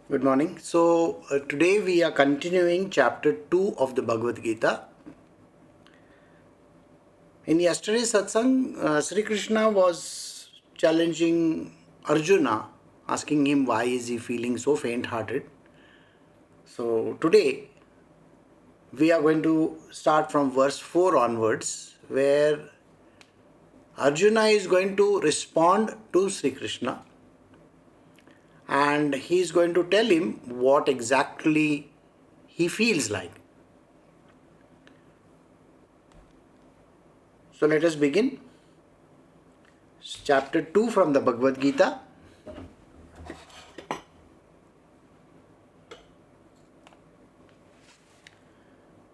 Good morning. Today we are continuing chapter 2 of the Bhagavad Gita. In yesterday's satsang, Shri Krishna was challenging Arjuna, asking him why is he feeling so faint-hearted. So today we are going to start from verse 4 onwards, where Arjuna is going to respond to Shri Krishna and he is going to tell him what exactly he feels like. So let us begin. Chapter 2 from the Bhagavad Gita.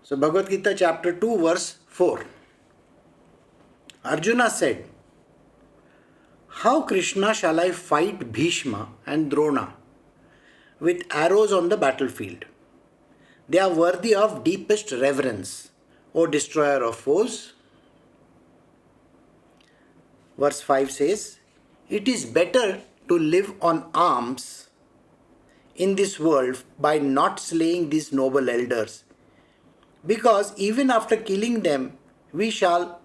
So Bhagavad Gita chapter 2 verse 4. Arjuna said, "How, Krishna, shall I fight Bhishma and Drona with arrows on the battlefield? They are worthy of deepest reverence, O destroyer of foes." Verse 5 says, "It is better to live on alms in this world by not slaying these noble elders, because even after killing them, we shall,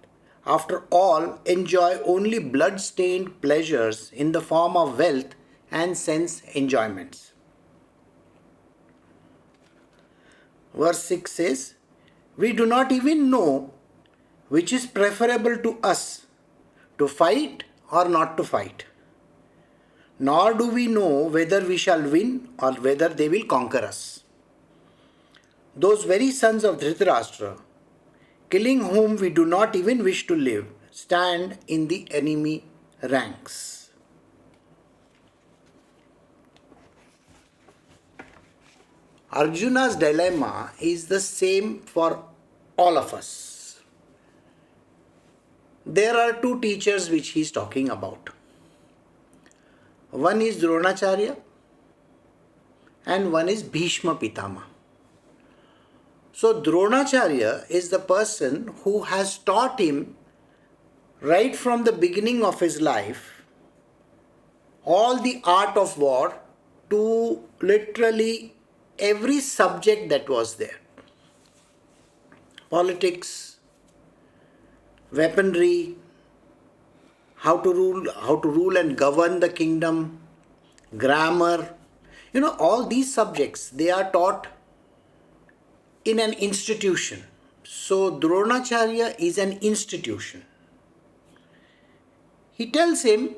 after all, enjoy only blood-stained pleasures in the form of wealth and sense enjoyments." Verse 6 says, "We do not even know which is preferable to us, to fight or not to fight. Nor do we know whether we shall win or whether they will conquer us. Those very sons of Dhritarashtra, killing whom we do not even wish to live, stand in the enemy ranks." Arjuna's dilemma is the same for all of us. There are two teachers which he is talking about. One is Dronacharya and one is Bhishma Pitama. So Dronacharya is the person who has taught him right from the beginning of his life all the art of war to literally every subject that was there. Politics, weaponry, how to rule and govern the kingdom, grammar. All these subjects, they are taught in an institution. So Dronacharya is an institution. He tells him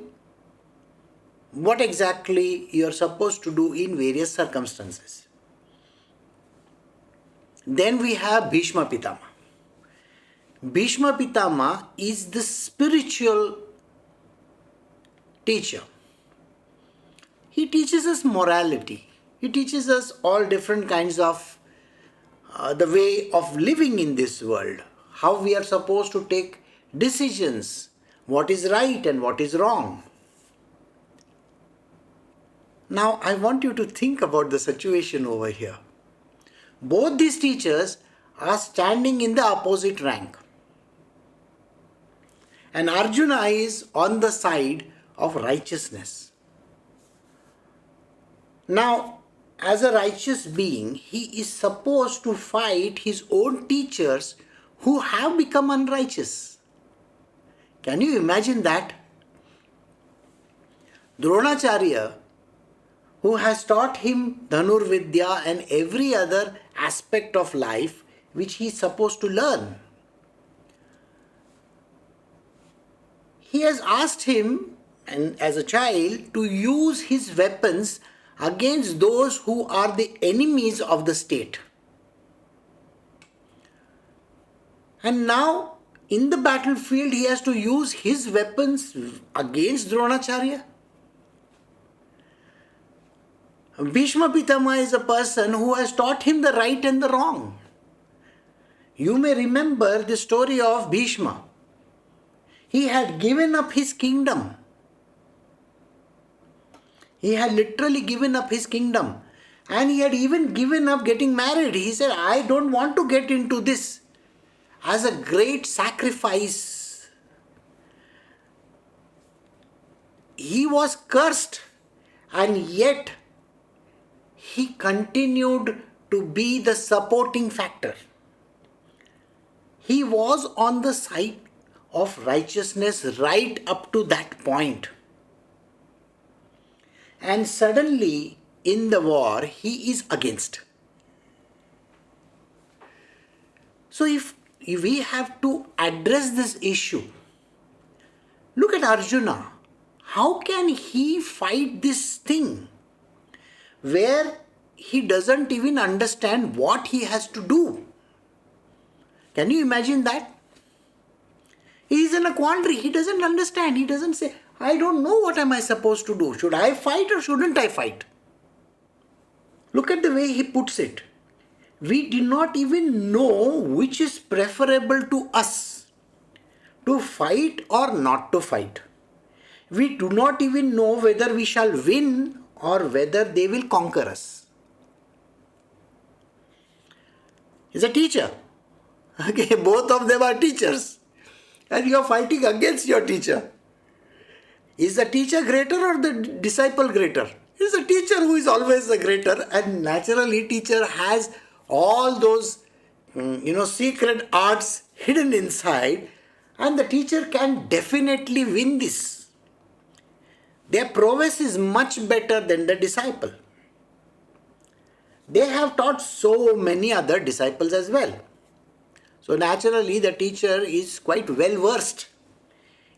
what exactly you are supposed to do in various circumstances. Then we have Bhishma Pitama. Bhishma Pitama is the spiritual teacher. He teaches us morality. He teaches us all different kinds of the way of living in this world, how we are supposed to take decisions, what is right and what is wrong. Now I want you to think about the situation over here. Both these teachers are standing in the opposite rank. And Arjuna is on the side of righteousness. Now, as a righteous being, he is supposed to fight his own teachers who have become unrighteous. Can you imagine that? Dronacharya, who has taught him Dhanurvidya and every other aspect of life which he is supposed to learn. He has asked him, and as a child, to use his weapons against those who are the enemies of the state. And now, in the battlefield, he has to use his weapons against Dronacharya. Bhishma Pitama is a person who has taught him the right and the wrong. You may remember the story of Bhishma. He had given up his kingdom. He had literally given up his kingdom. And he had even given up getting married. He said, "I don't want to get into this," as a great sacrifice. He was cursed, and yet he continued to be the supporting factor. He was on the side of righteousness right up to that point. And suddenly, in the war, he is against. So if we have to address this issue, look at Arjuna. How can he fight this thing where he doesn't even understand what he has to do? Can you imagine that? He is in a quandary. He doesn't understand. He doesn't say, I don't know what am I supposed to do. Should I fight or shouldn't I fight? Look at the way he puts it. We do not even know which is preferable to us, to fight or not to fight. We do not even know whether we shall win or whether they will conquer us. He's a teacher. Okay, both of them are teachers. And you are fighting against your teacher. Is the teacher greater or the disciple greater? It is the teacher who is always the greater, and naturally teacher has all those secret arts hidden inside, and the teacher can definitely win this. Their prowess is much better than the disciple. They have taught so many other disciples as well. So naturally the teacher is quite well versed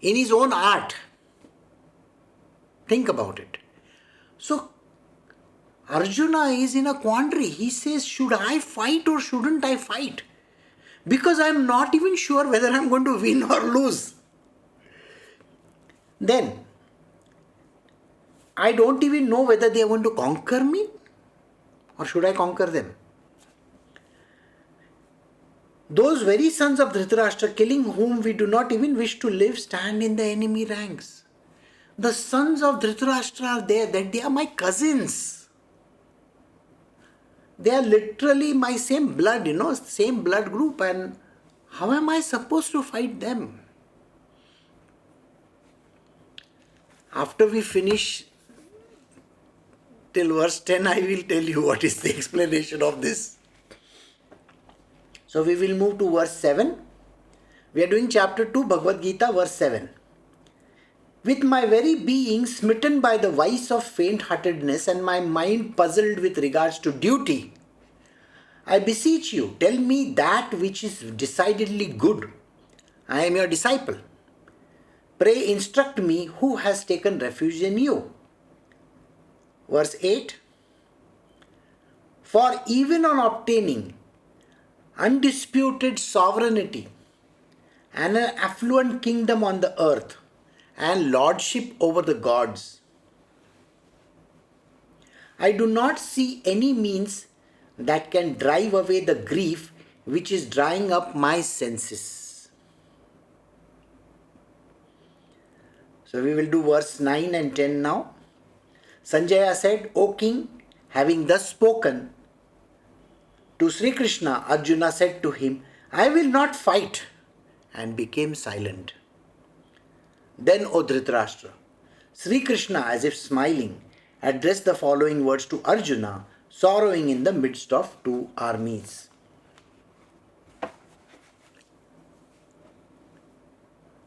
in his own art. Think about it. So Arjuna is in a quandary. He says, should I fight or shouldn't I fight? Because I am not even sure whether I am going to win or lose. Then, I don't even know whether they are going to conquer me or should I conquer them. Those very sons of Dhritarashtra, killing whom we do not even wish to live, stand in the enemy ranks. The sons of Dhritarashtra are there, that they are my cousins. They are literally my same blood, same blood group, and how am I supposed to fight them? After we finish till verse 10, I will tell you what is the explanation of this. So we will move to verse 7. We are doing chapter 2, Bhagavad Gita, verse 7. With my very being smitten by the vice of faint-heartedness and my mind puzzled with regards to duty, I beseech you, tell me that which is decidedly good. I am your disciple. Pray instruct me who has taken refuge in you. Verse 8. For even on obtaining undisputed sovereignty and an affluent kingdom on the earth and lordship over the gods, I do not see any means that can drive away the grief which is drying up my senses. So we will do verse 9 and 10 now. Sanjaya said, O king, having thus spoken to Shri Krishna, Arjuna said to him, I will not fight, and became silent. Then, O Dhritarashtra, Shri Krishna, as if smiling, addressed the following words to Arjuna, sorrowing in the midst of two armies.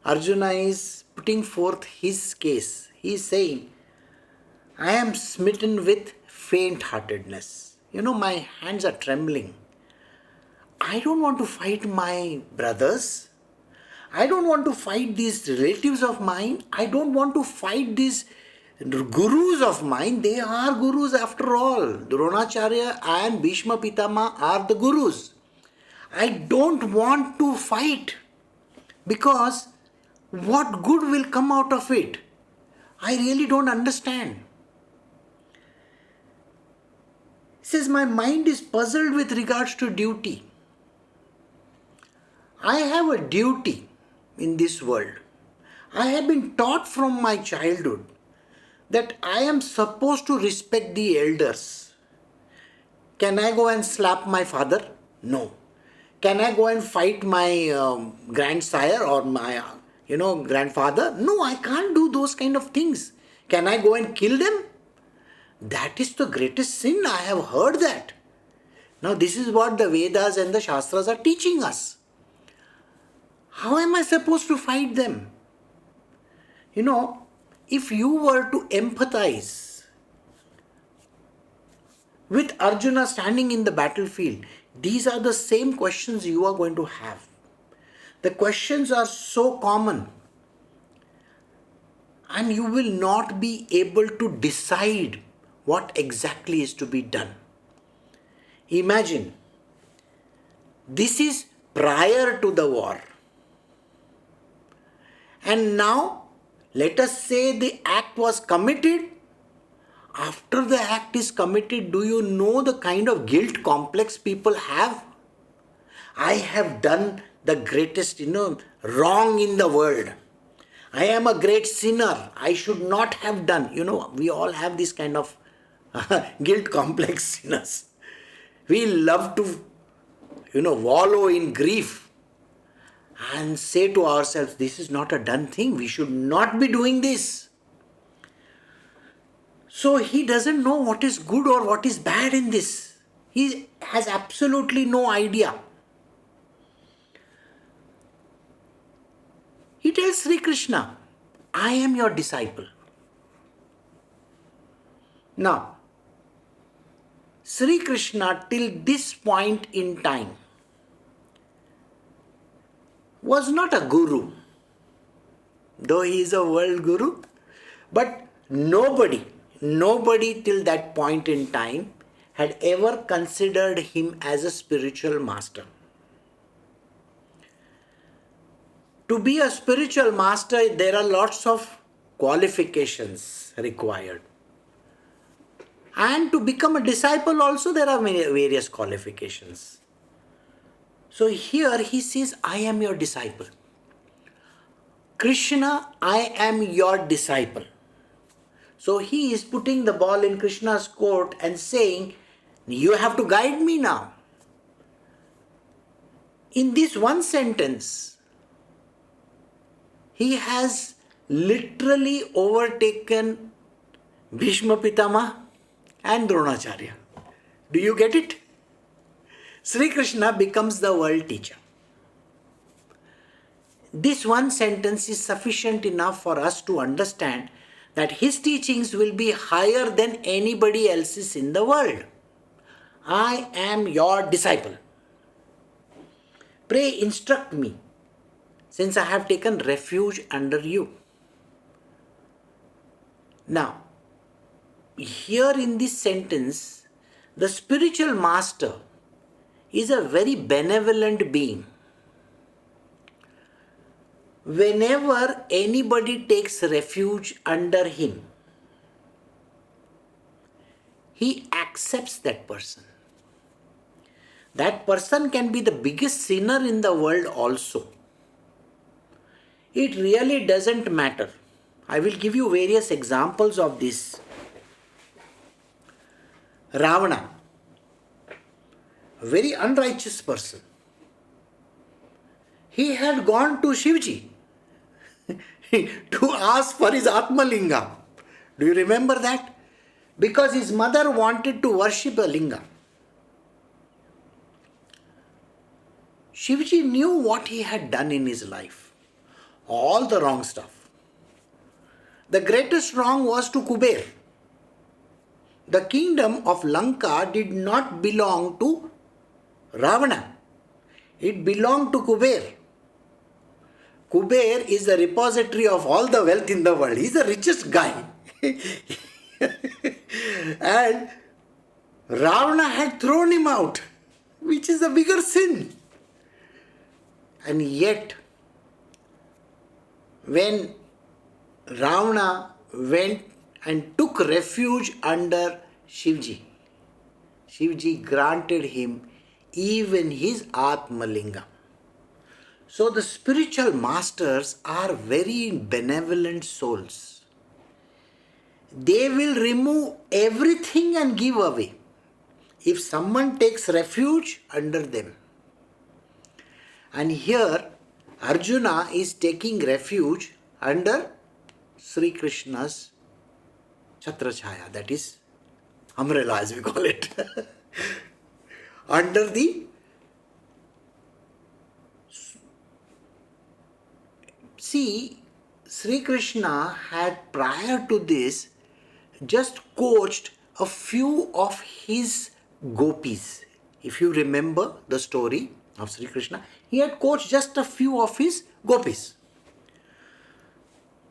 Arjuna is putting forth his case. He is saying, I am smitten with faint-heartedness. My hands are trembling. I don't want to fight my brothers. I don't want to fight these relatives of mine. I don't want to fight these gurus of mine. They are gurus after all. Dronacharya and Bhishma Pitama are the gurus. I don't want to fight because what good will come out of it? I really don't understand. He says, my mind is puzzled with regards to duty. I have a duty in this world. I have been taught from my childhood that I am supposed to respect the elders. Can I go and slap my father? No. Can I go and fight my grandsire or my grandfather? No, I can't do those kind of things. Can I go and kill them? That is the greatest sin. I have heard that. Now this is what the Vedas and the Shastras are teaching us. How am I supposed to fight them? If you were to empathize with Arjuna standing in the battlefield, these are the same questions you are going to have. The questions are so common, and you will not be able to decide what exactly is to be done. Imagine, this is prior to the war. And now, let us say the act was committed. After the act is committed, do you know the kind of guilt complex people have? I have done the greatest, wrong in the world. I am a great sinner. I should not have done. We all have this kind of guilt complex sinners. We love to, wallow in grief and say to ourselves, this is not a done thing. We should not be doing this. So he doesn't know what is good or what is bad in this. He has absolutely no idea. He tells Sri Krishna, I am your disciple. Now, Sri Krishna till this point in time was not a guru, though he is a world guru, but nobody till that point in time had ever considered him as a spiritual master. To be a spiritual master, there are lots of qualifications required. And to become a disciple also, there are various qualifications. So here he says, I am your disciple. Krishna, I am your disciple. So he is putting the ball in Krishna's court and saying, you have to guide me now. In this one sentence, he has literally overtaken Bhishma Pitama and Dronacharya. Do you get it? Sri Krishna becomes the world teacher. This one sentence is sufficient enough for us to understand that his teachings will be higher than anybody else's in the world. I am your disciple. Pray instruct me, since I have taken refuge under you. Now, here in this sentence, the spiritual master is a very benevolent being. Whenever anybody takes refuge under him, he accepts that person. That person can be the biggest sinner in the world also. It really doesn't matter. I will give you various examples of this. Ravana, a very unrighteous person. He had gone to Shivji to ask for his Atmalinga. Do you remember that? Because his mother wanted to worship a linga. Shivji knew what he had done in his life. All the wrong stuff. The greatest wrong was to Kuber. The kingdom of Lanka did not belong to Ravana. It belonged to Kuber. Kuber is the repository of all the wealth in the world. He is the richest guy. And Ravana had thrown him out, which is a bigger sin. And yet, when Ravana went and took refuge under Shivji, Shivji granted him even his Atmalinga. So the spiritual masters are very benevolent souls. They will remove everything and give away if someone takes refuge under them. And here Arjuna is taking refuge under Sri Krishna's Chhatrachaya, that is umbrella as we call it. Under the... See, Sri Krishna had prior to this just coached a few of his gopis. If you remember the story of Sri Krishna, he had coached just a few of his gopis.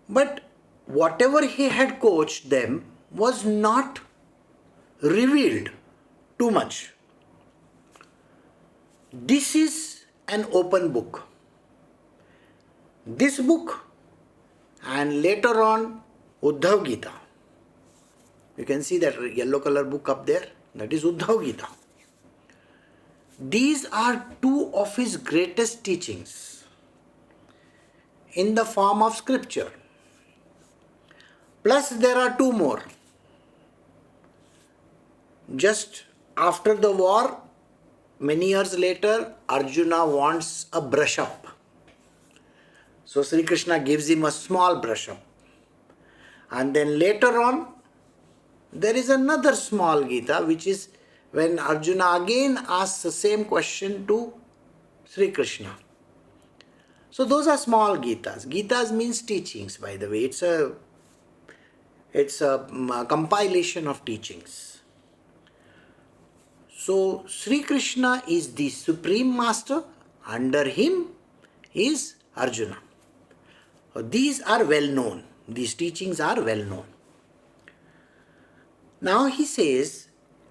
But whatever he had coached them was not revealed too much. This is an open book. This book and later on Uddhav Gita. You can see that yellow color book up there. That is Uddhav Gita. These are two of his greatest teachings in the form of scripture. Plus there are two more. Just after the war, many years later, Arjuna wants a brush up. So Sri Krishna gives him a small brush up. And then later on, there is another small Gita, which is when Arjuna again asks the same question to Sri Krishna. So those are small Gitas. Gitas means teachings, by the way. It's a compilation of teachings. So Sri Krishna is the Supreme Master. Under him is Arjuna. These are well known. These teachings are well known. Now he says,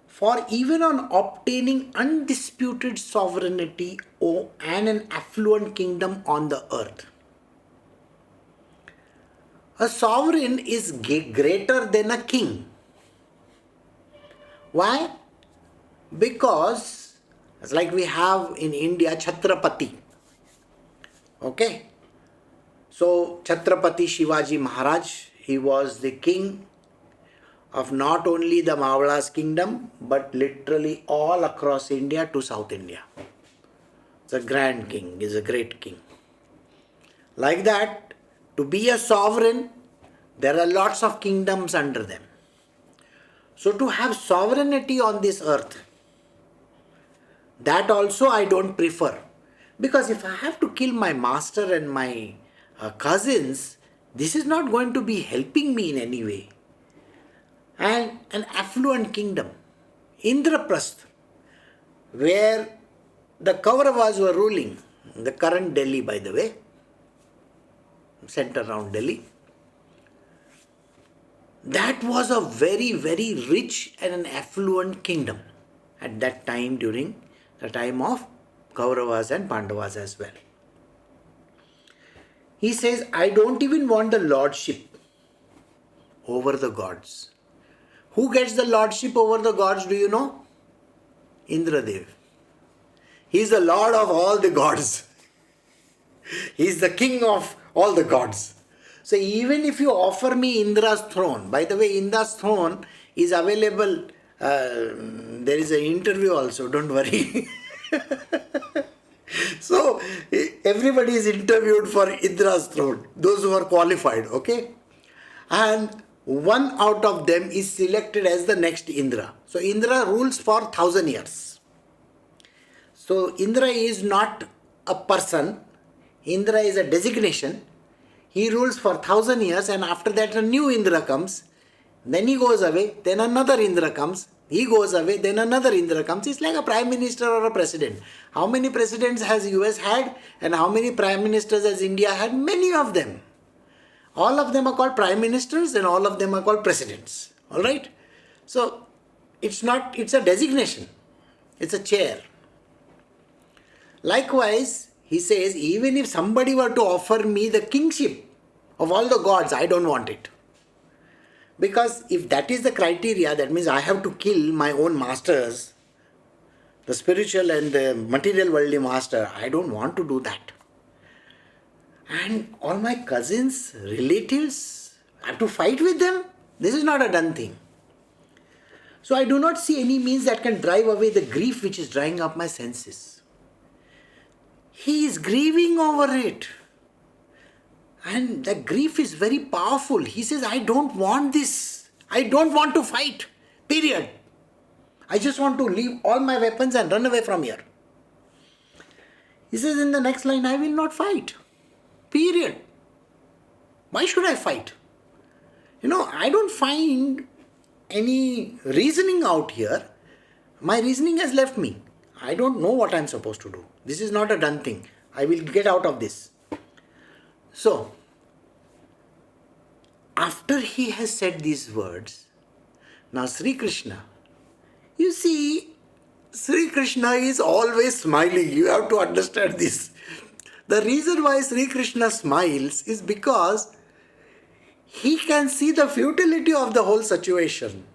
for even on obtaining undisputed sovereignty and an affluent kingdom on the earth, a sovereign is greater than a king. Why? Because it's like we have in India Chhatrapati. Okay? So Chhatrapati Shivaji Maharaj, he was the king of not only the Mavala's kingdom, but literally all across India to South India. It's a grand king, he's a great king. Like that, to be a sovereign, there are lots of kingdoms under them. So to have sovereignty on this earth, that also I don't prefer. Because if I have to kill my master and my cousins, this is not going to be helping me in any way. And an affluent kingdom, Indraprasth, where the Kauravas were ruling, the current Delhi, by the way, center around Delhi. That was a very, very rich and an affluent kingdom at that time, during the time of Kauravas and Pandavas as well. He says, I don't even want the lordship over the gods. Who gets the lordship over the gods, do you know? Indradev. He is the lord of all the gods. He is the king of all the gods. So even if you offer me Indra's throne, by the way, Indra's throne is available. There is an interview also, don't worry. So everybody is interviewed for Indra's throne, those who are qualified, okay? And one out of them is selected as the next Indra. So Indra rules for 1,000 years. So Indra is not a person. Indra is a designation. He rules for 1,000 years, and after that a new Indra comes. Then he goes away. Then another Indra comes. He goes away. Then another Indra comes. It's like a prime minister or a president. How many presidents has US had, and how many prime ministers has India had? Many of them. All of them are called prime ministers and all of them are called presidents. Alright? So, it's a designation. It's a chair. Likewise, he says, even if somebody were to offer me the kingship of all the gods, I don't want it. Because if that is the criteria, that means I have to kill my own masters, the spiritual and the material worldly master. I don't want to do that. And all my cousins, relatives, I have to fight with them. This is not a done thing. So I do not see any means that can drive away the grief which is drying up my senses. He is grieving over it. And the grief is very powerful. He says, I don't want this. I don't want to fight. Period. I just want to leave all my weapons and run away from here. He says in the next line, I will not fight. Period. Why should I fight? I don't find any reasoning out here. My reasoning has left me. I don't know what I'm supposed to do. This is not a done thing. I will get out of this. So, after he has said these words, now Shri Krishna, you see, Shri Krishna is always smiling. You have to understand this. The reason why Shri Krishna smiles is because he can see the futility of the whole situation.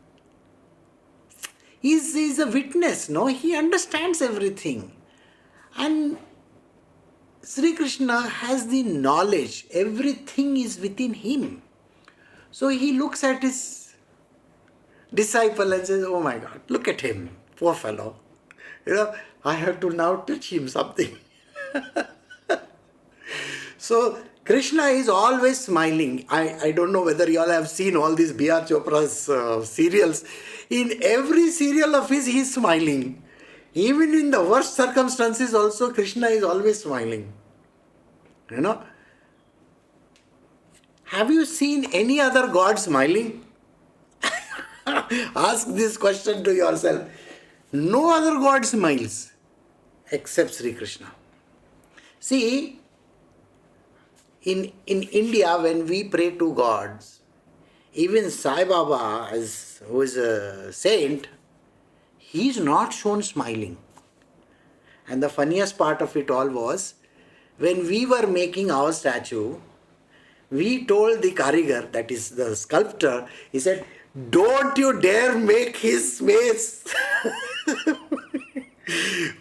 He's a witness, no? He understands everything. And Shri Krishna has the knowledge. Everything is within him. So he looks at his disciple and says, oh my God, look at him, poor fellow. I have to now teach him something. So Krishna is always smiling. I don't know whether you all have seen all these B.R. Chopra's serials. In every serial of his, he is smiling. Even in the worst circumstances also, Krishna is always smiling. Have you seen any other god smiling? Ask this question to yourself. No other god smiles except Sri Krishna. See, in India, when we pray to gods, even Sai Baba, who is a saint, he is not shown smiling. And the funniest part of it all was, when we were making our statue, we told the karigar, that is the sculptor, he said, don't you dare make his face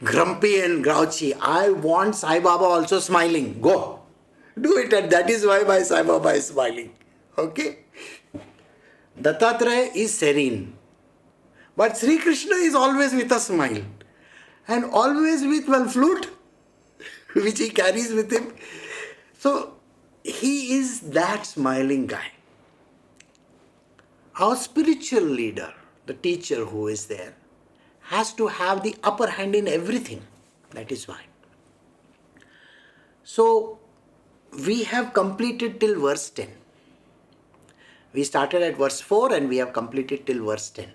grumpy and grouchy. I want Sai Baba also smiling. Go. Do it, and that is why my Sai Baba is smiling. Okay? Dattatreya is serene. But Sri Krishna is always with a smile. And always with one flute, which he carries with him. So, he is that smiling guy. Our spiritual leader, the teacher who is there, has to have the upper hand in everything. That is why. So, we have completed till verse 10. We started at verse 4 and we have completed till verse 10.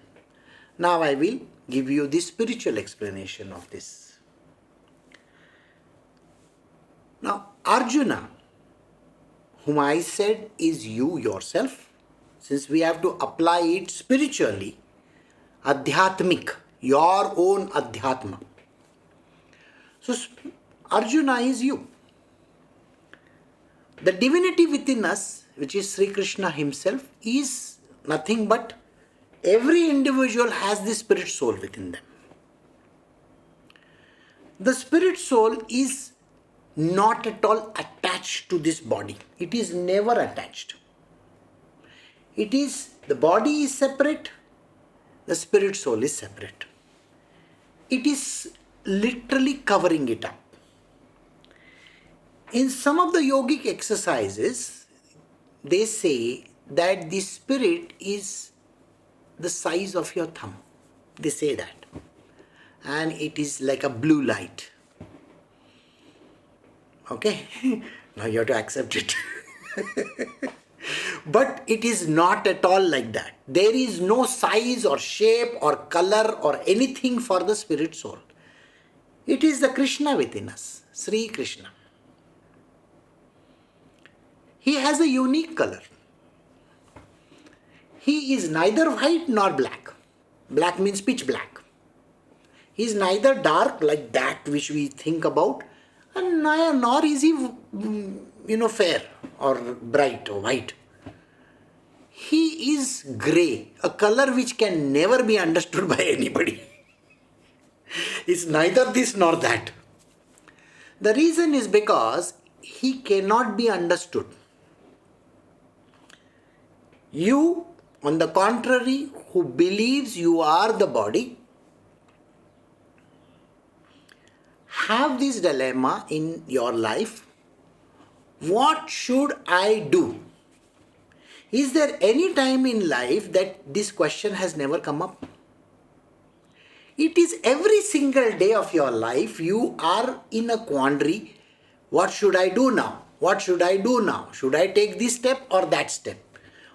Now I will give you the spiritual explanation of this. Now, Arjuna, whom I said is you yourself, since we have to apply it spiritually, Adhyatmic, your own Adhyatma. So, Arjuna is you. The divinity within us, which is Sri Krishna himself, is nothing but every individual has the spirit soul within them. The spirit soul is not at all attached to this body. It is never attached. The body is separate, the spirit soul is separate. It is literally covering it up. In some of the yogic exercises, they say that the spirit is the size of your thumb. They say that. And it is like a blue light. Okay? Now you have to accept it. But it is not at all like that. There is no size or shape or color or anything for the spirit soul. It is the Krishna within us, Sri Krishna. He has a unique color. He is neither white nor black. Black means pitch black. He is neither dark like that which we think about, and nor is he, fair or bright or white. He is grey, a color which can never be understood by anybody. It's neither this nor that. The reason is because he cannot be understood. You, on the contrary, who believes you are the body, have this dilemma in your life. What should I do? Is there any time in life that this question has never come up? It is every single day of your life you are in a quandary. What should I do now? What should I do now? Should I take this step or that step?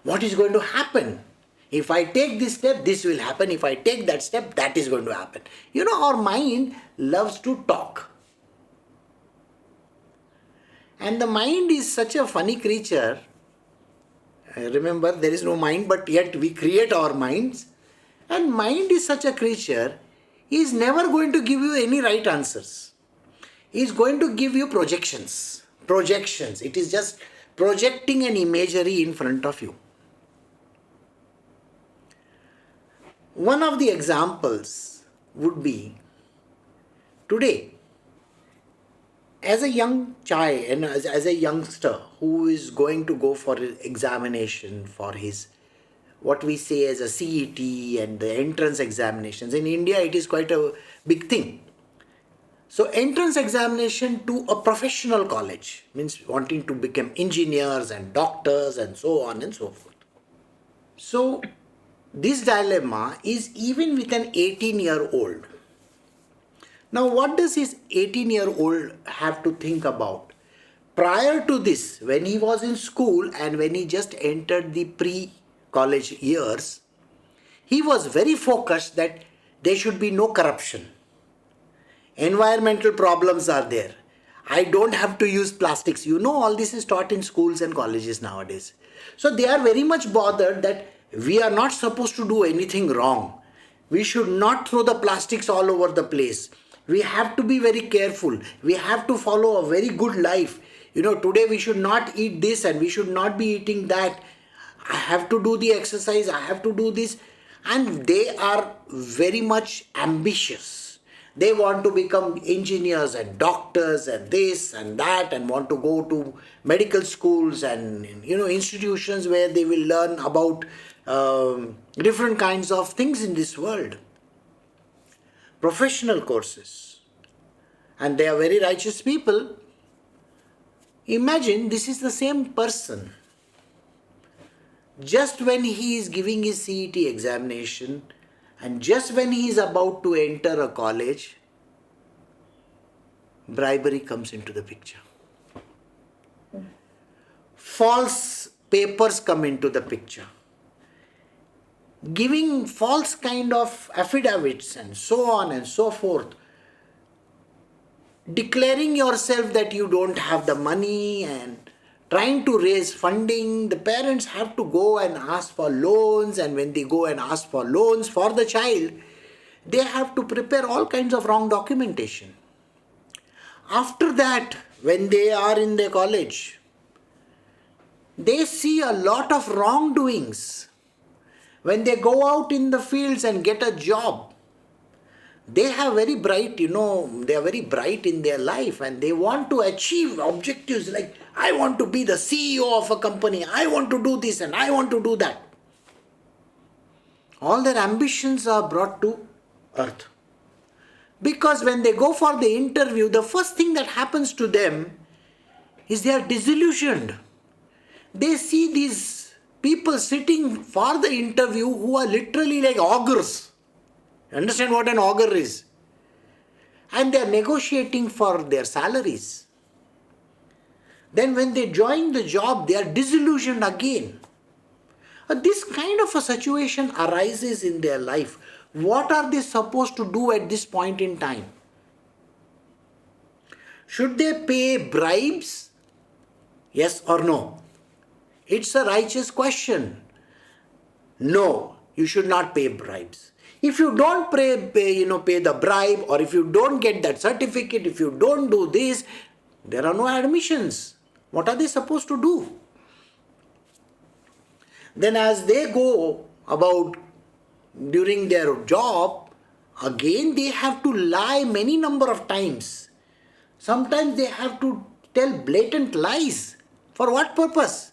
What is going to happen? If I take this step, this will happen. If I take that step, that is going to happen. Our mind loves to talk. And the mind is such a funny creature. Remember, there is no mind, but yet we create our minds. And mind is such a creature, he is never going to give you any right answers. He is going to give you projections. Projections. It is just projecting an imagery in front of you. One of the examples would be today, as a young child and as a youngster who is going to go for an examination for his, what we say as a CET and the entrance examinations. In India, it is quite a big thing. So entrance examination to a professional college means wanting to become engineers and doctors and so on and so forth. So this dilemma is even with an 18-year-old. Now what does his 18-year-old have to think about? Prior to this, when he was in school and when he just entered the pre-college years, he was very focused that there should be no corruption. Environmental problems are there. I don't have to use plastics. All this is taught in schools and colleges nowadays. So they are very much bothered that we are not supposed to do anything wrong. We should not throw the plastics all over the place. We have to be very careful. We have to follow a very good life. Today we should not eat this and we should not be eating that. I have to do the exercise. I have to do this. And they are very much ambitious. They want to become engineers and doctors and this and that and want to go to medical schools and institutions where they will learn about different kinds of things in this world. Professional courses. And they are very righteous people. Imagine this is the same person. Just when he is giving his CET examination and just when he is about to enter a college, bribery comes into the picture. False papers come into the picture. Giving false kind of affidavits and so on and so forth. Declaring yourself that you don't have the money and trying to raise funding. The parents have to go and ask for loans, and when they go and ask for loans for the child, they have to prepare all kinds of wrong documentation. After that, when they are in the college, they see a lot of wrongdoings. When they go out in the fields and get a job, they have very bright, they are very bright in their life and they want to achieve objectives like, I want to be the CEO of a company, I want to do this and I want to do that. All their ambitions are brought to earth. Because when they go for the interview, the first thing that happens to them is they are disillusioned. They see these people sitting for the interview who are literally like augurs. Understand what an augur is? And they are negotiating for their salaries. Then when they join the job, they are disillusioned again. This kind of a situation arises in their life. What are they supposed to do at this point in time? Should they pay bribes? Yes or no? It's a righteous question. No, you should not pay bribes. If you don't pay the bribe, or if you don't get that certificate, if you don't do this, there are no admissions. What are they supposed to do? Then as they go about during their job, again they have to lie many number of times. Sometimes they have to tell blatant lies. For what purpose?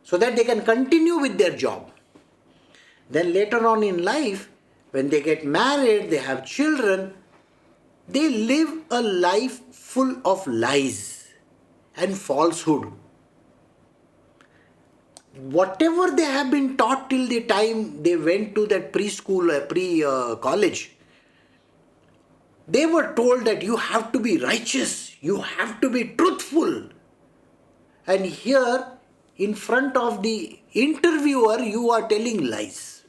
So that they can continue with their job. Then later on in life, when they get married, they have children, they live a life full of lies and falsehood. Whatever they have been taught till the time they went to that preschool, pre-college, They were told that you have to be righteous, you have to be truthful. And here, in front of the interviewer, you are telling lies.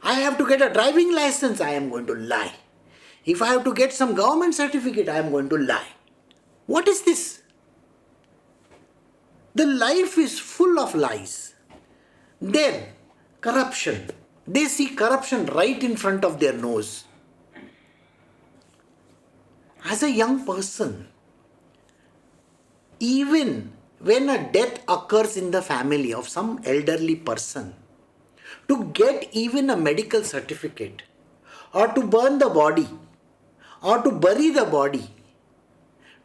I have to get a driving license, I am going to lie. If I have to get some government certificate, I am going to lie. What is this? The life is full of lies. Then, corruption. They see corruption right in front of their nose. As a young person, even when a death occurs in the family of some elderly person, to get even a medical certificate, or to burn the body, or to bury the body,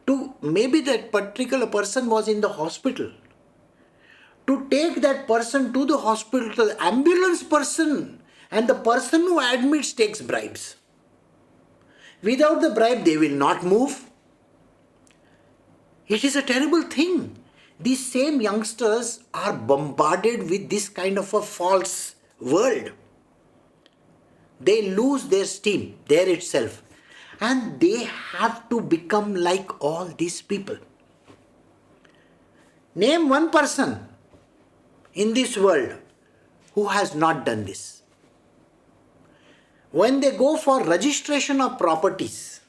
to maybe that particular person was in the hospital, to take that person to the hospital, the ambulance person and the person who admits takes bribes. Without the bribe, they will not move. It is a terrible thing. These same youngsters are bombarded with this kind of a false world. They lose their steam there itself. And they have to become like all these people. Name one person in this world who has not done this. When they go for registration of properties,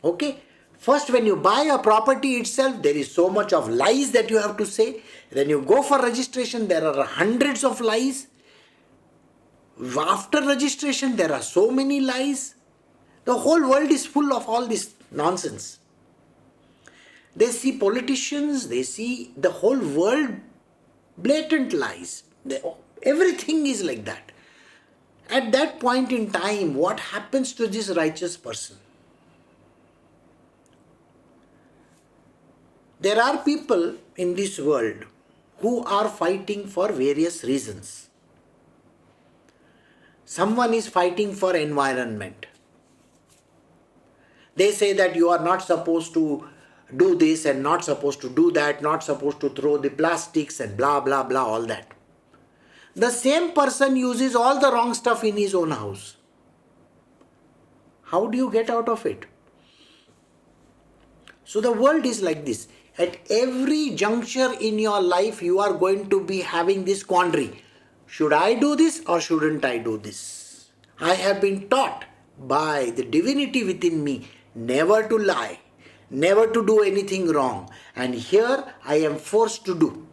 okay, first when you buy a property itself, there is so much of lies that you have to say. Then you go for registration, there are hundreds of lies. After registration, there are so many lies. The whole world is full of all this nonsense. They see politicians, they see the whole world blatant lies. Everything is like that. At that point in time, what happens to this righteous person? There are people in this world who are fighting for various reasons. Someone is fighting for environment. They say that you are not supposed to do this and not supposed to do that, not supposed to throw the plastics and blah blah blah, all that. The same person uses all the wrong stuff in his own house. How do you get out of it? So the world is like this. At every juncture in your life, you are going to be having this quandary. Should I do this or shouldn't I do this? I have been taught by the divinity within me never to lie, never to do anything wrong. And here I am forced to do.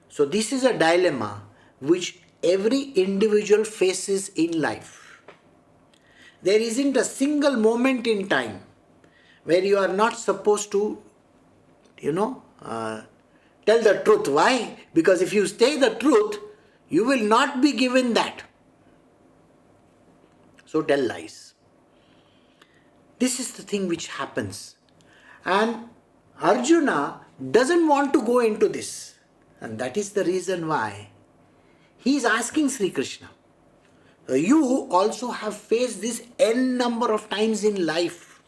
So this is a dilemma which every individual faces in life. There isn't a single moment in time where you are not supposed to, tell the truth. Why? Because if you say the truth, you will not be given that. So tell lies. This is the thing which happens. And Arjuna doesn't want to go into this. And that is the reason why he is asking Shri Krishna. You also have faced this n number of times in life.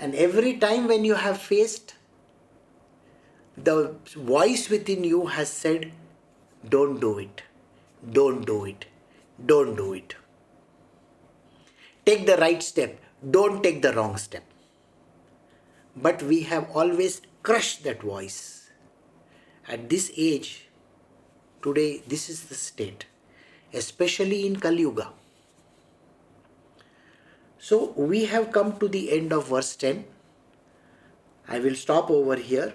And every time when you have faced, the voice within you has said, don't do it, don't do it, don't do it. Take the right step, don't take the wrong step. But we have always crushed that voice. At this age, today, this is the state, especially in Kali Yuga. So we have come to the end of verse 10. I will stop over here.